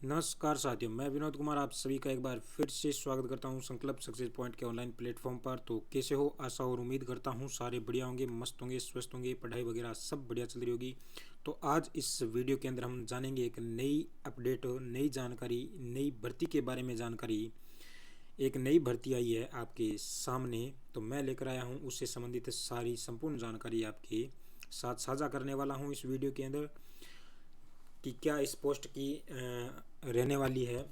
नमस्कार साथियों, मैं विनोद कुमार आप सभी का एक बार फिर से स्वागत करता हूं संकल्प सक्सेस पॉइंट के ऑनलाइन प्लेटफॉर्म पर। तो कैसे हो? आशा और उम्मीद करता हूं सारे बढ़िया होंगे, मस्त होंगे, स्वस्थ होंगे, पढ़ाई वगैरह सब बढ़िया चल रही होगी। तो आज इस वीडियो के अंदर हम जानेंगे एक नई अपडेट, नई जानकारी, नई भर्ती के बारे में जानकारी। एक नई भर्ती आई है आपके सामने, तो मैं लेकर आया हूँ उससे संबंधित सारी संपूर्ण जानकारी आपके साथ साझा करने वाला हूँ इस वीडियो के अंदर कि क्या इस पोस्ट की रहने वाली है,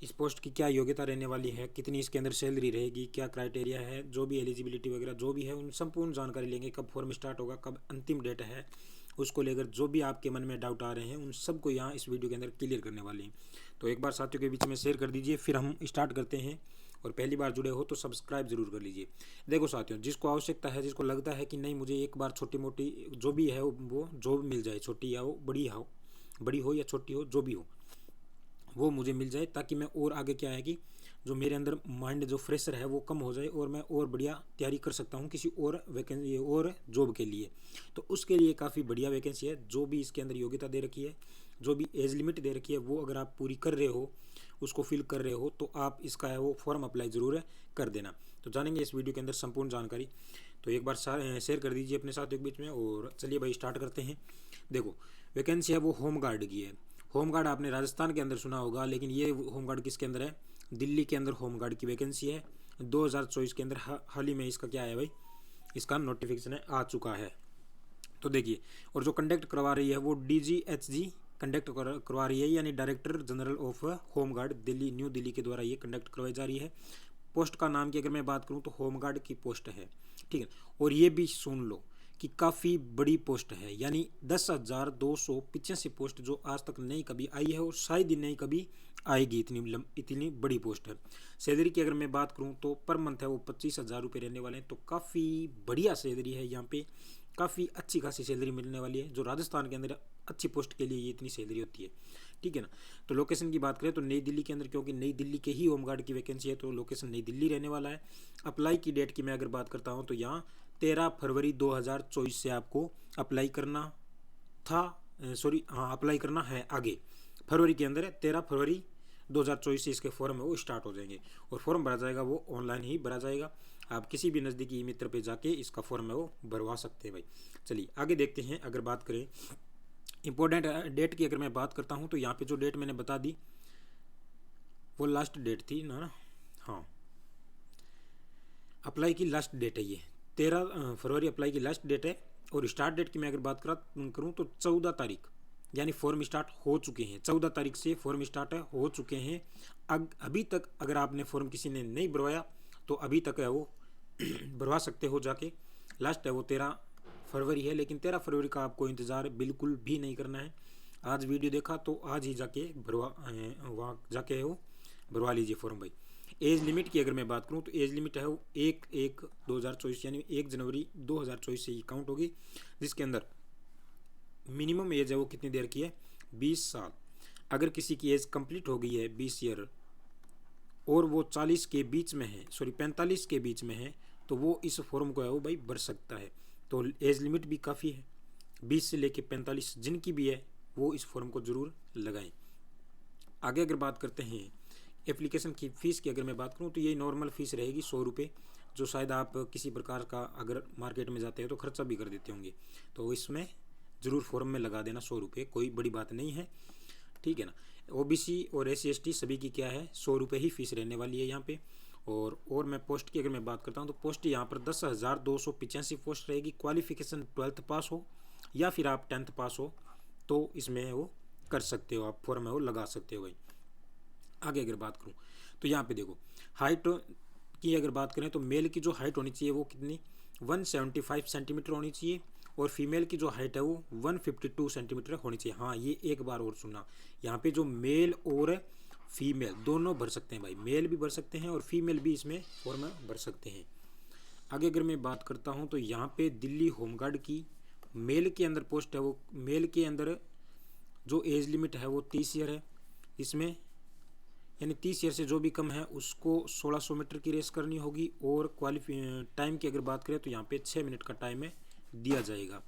इस पोस्ट की क्या योग्यता रहने वाली है, कितनी इसके अंदर सैलरी रहेगी, क्या क्राइटेरिया है, जो भी एलिजिबिलिटी वगैरह जो भी है उन संपूर्ण जानकारी लेंगे। कब फॉर्म स्टार्ट होगा, कब अंतिम डेट है, उसको लेकर जो भी आपके मन में डाउट आ रहे हैं उन सबको यहाँ इस वीडियो के अंदर क्लियर करने वाले हैं। तो एक बार साथियों के बीच में शेयर कर दीजिए, फिर हम स्टार्ट करते हैं। और पहली बार जुड़े हो तो सब्सक्राइब जरूर कर लीजिए। देखो साथियों, जिसको आवश्यकता है, जिसको लगता है कि नहीं मुझे एक बार छोटी मोटी जो भी है वो जॉब मिल जाए, छोटी या हो बड़ी हो या छोटी हो, जो भी हो वो मुझे मिल जाए, ताकि मैं और आगे क्या है कि जो मेरे अंदर माइंड जो फ्रेशर है वो कम हो जाए और मैं और बढ़िया तैयारी कर सकता हूँ किसी और वैकेंसी और जॉब के लिए। तो उसके लिए काफ़ी बढ़िया वैकेंसी है। जो भी इसके अंदर योग्यता दे रखी है, जो भी एज लिमिट दे रखी है, वो अगर आप पूरी कर रहे हो, उसको फिल कर रहे हो, तो आप इसका है वो फॉर्म अप्लाई ज़रूर कर देना। तो जानेंगे इस वीडियो के अंदर संपूर्ण जानकारी। तो एक बार शेयर कर दीजिए अपने साथियों के बीच में। और चलिए भाई स्टार्ट करते हैं। देखो, वैकेंसी है वो होम गार्ड की है। होम गार्ड आपने राजस्थान के अंदर सुना होगा, लेकिन ये होम गार्ड किसके अंदर है? दिल्ली के अंदर होम गार्ड की वैकेंसी है। 2024 के अंदर हाल ही में इसका क्या है भाई, इसका नोटिफिकेशन आ चुका है। तो देखिए, और जो कंडक्ट करवा रही है वो DGHG कंडक्ट करवा रही है, यानी director general of home guard Delhi, new Delhi के द्वारा ये कंडक्ट करवाई जा रही है। पोस्ट का नाम की अगर मैं बात करूं तो होम गार्ड की पोस्ट है, ठीक है। और ये भी सुन लो कि काफ़ी बड़ी पोस्ट है, यानी 10,285 पोस्ट, जो आज तक नहीं कभी आई है और शायद ही नहीं कभी आएगी। इतनी बड़ी पोस्ट है। सैलरी की अगर मैं बात करूं तो पर मंथ है वो 25,000 रुपये रहने वाले हैं। तो काफ़ी बढ़िया सैलरी है यहाँ पे, काफ़ी अच्छी खासी सैलरी मिलने वाली है। जो राजस्थान के अंदर अच्छी पोस्ट के लिए ये इतनी सैलरी होती है, ठीक है ना। तो लोकेशन की बात करें तो नई दिल्ली के अंदर, क्योंकि नई दिल्ली के ही होमगार्ड की वैकेंसी है, तो लोकेशन नई दिल्ली रहने वाला है। अप्लाई की डेट की मैं अगर बात करता हूँ तो यहाँ 13 फरवरी 2024 से आपको अप्लाई करना था। सॉरी, हाँ, अप्लाई करना है आगे फरवरी के अंदर है। 13 फरवरी 2024 से इसके फॉर्म है वो स्टार्ट हो जाएंगे। और फॉर्म भरा जाएगा वो ऑनलाइन ही भरा जाएगा। आप किसी भी नज़दीकी मित्र पे जाके इसका फॉर्म है वो भरवा सकते हैं भाई। चलिए आगे देखते हैं। अगर बात करें इंपॉर्टेंट डेट की, अगर मैं बात करता हूँ तो यहाँ पे जो डेट मैंने बता दी वो लास्ट डेट थी ना। हाँ, अप्लाई की लास्ट डेट है ये, 13 फरवरी अप्लाई की लास्ट डेट है। और स्टार्ट डेट की मैं अगर बात करूँ तो 14 तारीख, यानी फॉर्म स्टार्ट हो चुके हैं। 14 तारीख से फॉर्म स्टार्ट हो चुके हैं। अभी तक अगर आपने फॉर्म किसी ने नहीं भरवाया तो अभी तक है वो भरवा सकते हो जाके। लास्ट है वो 13 फरवरी है, लेकिन 13 फरवरी का आपको इंतज़ार बिल्कुल भी नहीं करना है। आज वीडियो देखा तो आज ही जाके वहाँ जाके वो भरवा लीजिए फॉर्म भाई। एज लिमिट की अगर मैं बात करूँ तो एज लिमिट है वो 1/1/2024, यानी 1 जनवरी 2024 से ही काउंट होगी। जिसके अंदर मिनिमम एज है वो कितनी देर की है? 20 साल। अगर किसी की एज कंप्लीट हो गई है 20 ईयर और वो 40 के बीच में है, सॉरी 45 के बीच में है, तो वो इस फॉर्म को है वो भाई भर सकता है। तो एज लिमिट भी काफ़ी है, 20 से लेके 45 जिनकी भी है वो इस फॉर्म को ज़रूर लगाएं। आगे अगर बात करते हैं एप्लीकेशन की फ़ीस की, अगर मैं बात करूँ तो ये नॉर्मल फ़ीस रहेगी 100 रुपये, जो शायद आप किसी प्रकार का अगर मार्केट में जाते हैं तो खर्चा भी कर देते होंगे। तो इसमें ज़रूर फॉर्म में लगा देना 100 रुपये, कोई बड़ी बात नहीं है, ठीक है ना। OBC और SC ST सभी की क्या है, 100 रुपये ही फीस रहने वाली है यहाँ पे। और मैं पोस्ट की अगर मैं बात करता हूँ तो पोस्ट यहाँ पर 10,285 पोस्ट रहेगी। क्वालिफिकेशन 12th पास हो या फिर आप 10th पास हो तो इसमें वो कर सकते हो, आप फॉर्म है वो लगा सकते हो भाई। आगे अगर बात करूँ तो यहाँ पे देखो, हाइट की अगर बात करें तो मेल की जो हाइट होनी चाहिए वो कितनी, 175 सेंटीमीटर होनी चाहिए। और फीमेल की जो हाइट है वो 152 सेंटीमीटर होनी चाहिए। हाँ, ये एक बार और सुनना, यहाँ पे जो मेल और फीमेल दोनों भर सकते हैं भाई, मेल भी भर सकते हैं और फीमेल भी इसमें फॉर्म भर सकते हैं। आगे अगर मैं बात करता हूँ तो यहाँ पे दिल्ली होमगार्ड की मेल के अंदर पोस्ट है वो, मेल के अंदर जो एज लिमिट है वो 30 ईयर है। इसमें यानी 30 ईयर से जो भी कम है उसको 1600 मीटर की रेस करनी होगी। और टाइम की अगर बात करें तो यहाँ पे 6 मिनट का टाइम है दिया जाएगा।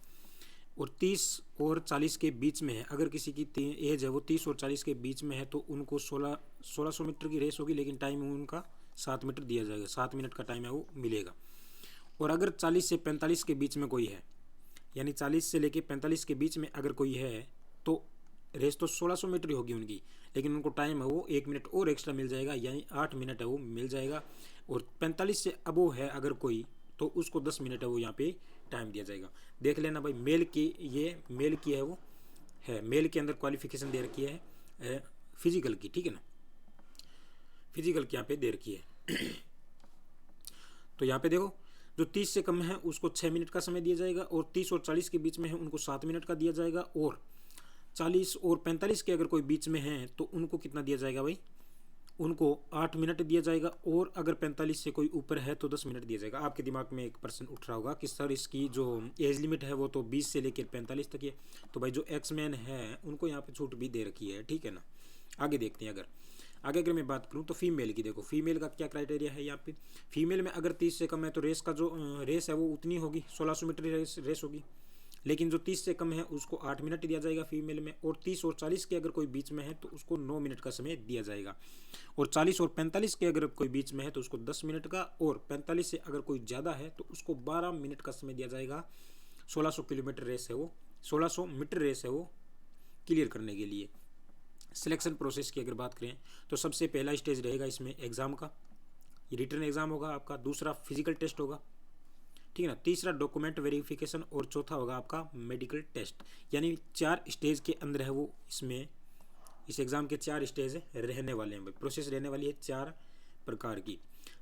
और 30 और 40 के बीच में है, अगर किसी की एज है वो 30 और 40 के बीच में है तो उनको 1600 मीटर की रेस होगी, लेकिन टाइम उनका 7 मीटर दिया जाएगा, 7 मिनट का टाइम है वो मिलेगा। और अगर 40 से 45 के बीच में कोई है, यानी 40 से लेके 45 के बीच में अगर कोई है तो रेस तो 1600 मीटर ही होगी उनकी, लेकिन उनको टाइम है वो 1 मिनट और एक्स्ट्रा मिल जाएगा, यानी 8 मिनट है वो मिल जाएगा। और 45 से अबो है अगर कोई तो उसको 10 मिनट है वो यहाँ पे टाइम दिया जाएगा। देख लेना भाई, मेल की ये मेल की है वो है, मेल के अंदर क्वालिफिकेशन दे रखी है फिजिकल की, ठीक है ना, फिजिकल की यहाँ पे दे रखी है। तो यहाँ पे देखो, जो 30 से कम है उसको 6 मिनट का समय दिया जाएगा, और 30 और 40 के बीच में है उनको 7 मिनट का दिया जाएगा, और 40 और 45 के अगर कोई बीच में है तो उनको कितना दिया जाएगा भाई, उनको 8 मिनट दिया जाएगा, और अगर 45 से कोई ऊपर है तो 10 मिनट दिया जाएगा। आपके दिमाग में एक प्रश्न उठ रहा होगा कि सर इसकी जो एज लिमिट है वो तो 20 से लेकर 45 तक है, तो भाई जो एक्समैन है उनको यहाँ पे छूट भी दे रखी है, ठीक है ना। आगे देखते हैं, अगर मैं बात करूँ तो फीमेल की, देखो फीमेल का क्या क्राइटेरिया है यहाँ पे। फीमेल में अगर 30 से कम है तो रेस का जो रेस है वो उतनी होगी, 1600 मीटर रेस होगी, लेकिन जो 30 से कम है उसको 8 मिनट दिया जाएगा फीमेल में, और 30 और 40 के अगर कोई बीच में है तो उसको 9 मिनट का समय दिया जाएगा, और 40 और 45 के अगर कोई बीच में है तो उसको 10 मिनट का, और 45 से अगर कोई ज़्यादा है तो उसको 12 मिनट का समय दिया जाएगा। 1600 किलोमीटर रेस है वो, 1600 मीटर रेस है वो क्लियर करने के लिए। सिलेक्शन प्रोसेस की अगर बात करें तो सबसे पहला स्टेज रहेगा इसमें एग्ज़ाम का, ये रिटर्न एग्ज़ाम होगा आपका, दूसरा फिजिकल टेस्ट होगा, ठीक है ना, तीसरा डॉक्यूमेंट वेरिफिकेशन, और चौथा होगा आपका मेडिकल टेस्ट। यानी 4 स्टेज के अंदर है वो, इसमें इस एग्ज़ाम के 4 स्टेज रहने वाले हैं भाई, प्रोसेस रहने वाली है 4 प्रकार की।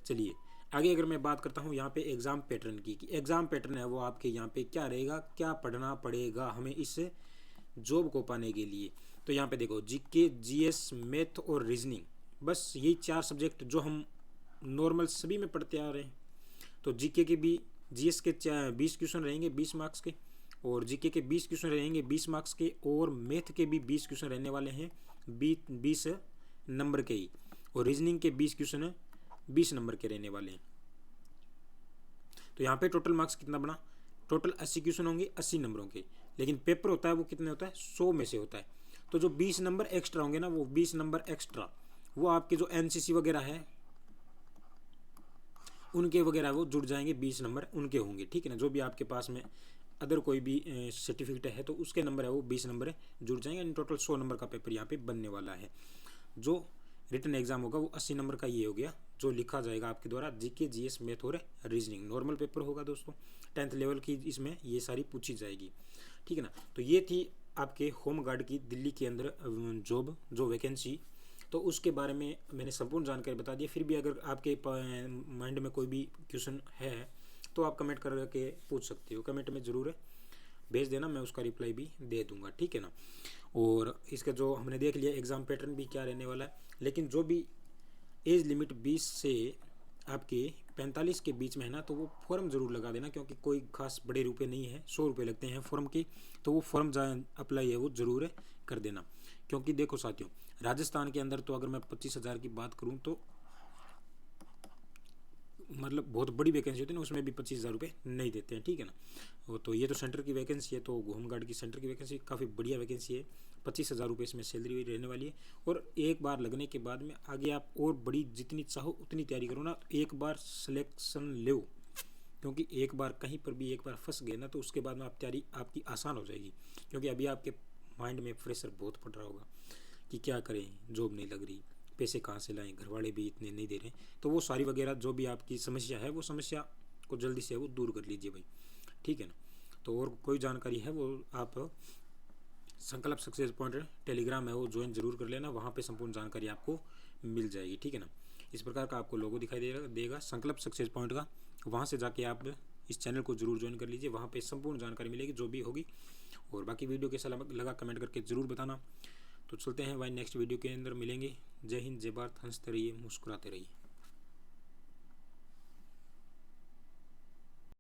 चलिए आगे अगर मैं बात करता हूँ यहाँ पे एग्ज़ाम पैटर्न की, कि एग्ज़ाम पैटर्न है वो आपके यहाँ पे क्या रहेगा, क्या पढ़ना पड़ेगा हमें इस जॉब को पाने के लिए। तो यहाँ पे देखो, जीके, जीएस, मैथ और रीजनिंग, बस यही 4 सब्जेक्ट जो हम नॉर्मल सभी में पढ़ते आ रहे हैं। तो जीके के भी, जीएस के 20 क्वेश्चन रहेंगे 20 मार्क्स के, और जीके के 20 क्वेश्चन रहेंगे 20 मार्क्स के, और मैथ के भी 20 क्वेश्चन रहने वाले हैं 20 नंबर के ही, और रीजनिंग के 20 क्वेश्चन 20 नंबर के रहने वाले हैं। तो यहाँ पे टोटल मार्क्स कितना बना, टोटल 80 क्वेश्चन होंगे 80 नंबरों के, लेकिन पेपर होता है वो कितने होता है, 100 में से होता है। तो जो 20 नंबर एक्स्ट्रा होंगे ना, वो 20 नंबर एक्स्ट्रा वो आपके जो एनसीसी वगैरह है उनके वगैरह वो जुड़ जाएंगे, 20 नंबर उनके होंगे, ठीक है ना। जो भी आपके पास में अदर कोई भी सर्टिफिकेट है तो उसके नंबर है वो 20 नंबर जुड़ जाएंगे, इन टोटल 100 नंबर का पेपर यहाँ पे बनने वाला है। जो रिटन एग्जाम होगा वो 80 नंबर का ये हो गया, जो लिखा जाएगा आपके द्वारा जीके, जीएस, मैथ और रीजनिंग। नॉर्मल पेपर होगा दोस्तों, 10th लेवल की इसमें ये सारी पूछी जाएगी, ठीक है ना। तो ये थी आपके होम गार्ड की दिल्ली के अंदर जॉब जो वैकेंसी, तो उसके बारे में मैंने संपूर्ण जानकारी बता दी। फिर भी अगर आपके माइंड में कोई भी क्वेश्चन है तो आप कमेंट करके पूछ सकते हो, कमेंट में ज़रूर भेज देना, मैं उसका रिप्लाई भी दे दूंगा, ठीक है ना। और इसका जो हमने देख लिया एग्ज़ाम पैटर्न भी क्या रहने वाला है, लेकिन जो भी एज लिमिट 20 से आपके 45 के बीच में है ना, तो वो फॉर्म ज़रूर लगा देना, क्योंकि कोई खास बड़े रुपए नहीं है, 100 रुपये लगते हैं फॉर्म के, तो वो फॉर्म अप्लाई है वो ज़रूर कर देना। क्योंकि देखो साथियों, राजस्थान के अंदर तो अगर मैं 25,000 की बात करूँ तो मतलब बहुत बड़ी वैकेंसी होती है ना, उसमें भी 25,000 रुपये नहीं देते हैं, ठीक है ना। वो तो ये तो सेंटर की वैकेंसी है, तो होम गार्ड की सेंटर की वैकेंसी काफ़ी बढ़िया वैकेंसी है, 25,000 रुपये इसमें सैलरी रहने वाली है। और एक बार लगने के बाद में आगे आप और बड़ी जितनी चाहो उतनी तैयारी करो ना, एक बार सिलेक्शन लो, क्योंकि एक बार कहीं पर भी एक बार फंस गए ना तो उसके बाद में आप तैयारी आपकी आसान हो जाएगी। क्योंकि अभी आपके माइंड में प्रेशर बहुत पड़ रहा होगा कि क्या करें, जॉब नहीं लग रही, पैसे कहाँ से लाएं, घर वाले भी इतने नहीं दे रहे, तो वो सारी वगैरह जो भी आपकी समस्या है वो समस्या को जल्दी से वो दूर कर लीजिए भाई, ठीक है ना। तो और कोई जानकारी है वो आप संकल्प सक्सेस पॉइंट टेलीग्राम है वो ज्वाइन जरूर कर लेना, वहाँ पे संपूर्ण जानकारी आपको मिल जाएगी, ठीक है ना। इस प्रकार का आपको लोगो दिखाई देगा संकल्प सक्सेस पॉइंट का, वहाँ से जाके आप इस चैनल को जरूर ज्वाइन कर लीजिए, वहाँ पे संपूर्ण जानकारी मिलेगी जो भी होगी। और बाकी वीडियो कैसा लगा कमेंट करके ज़रूर बताना। तो चलते हैं भाई, नेक्स्ट वीडियो के अंदर मिलेंगे। जय हिंद, जय भारत, हंसते रहिए, मुस्कुराते रहिए।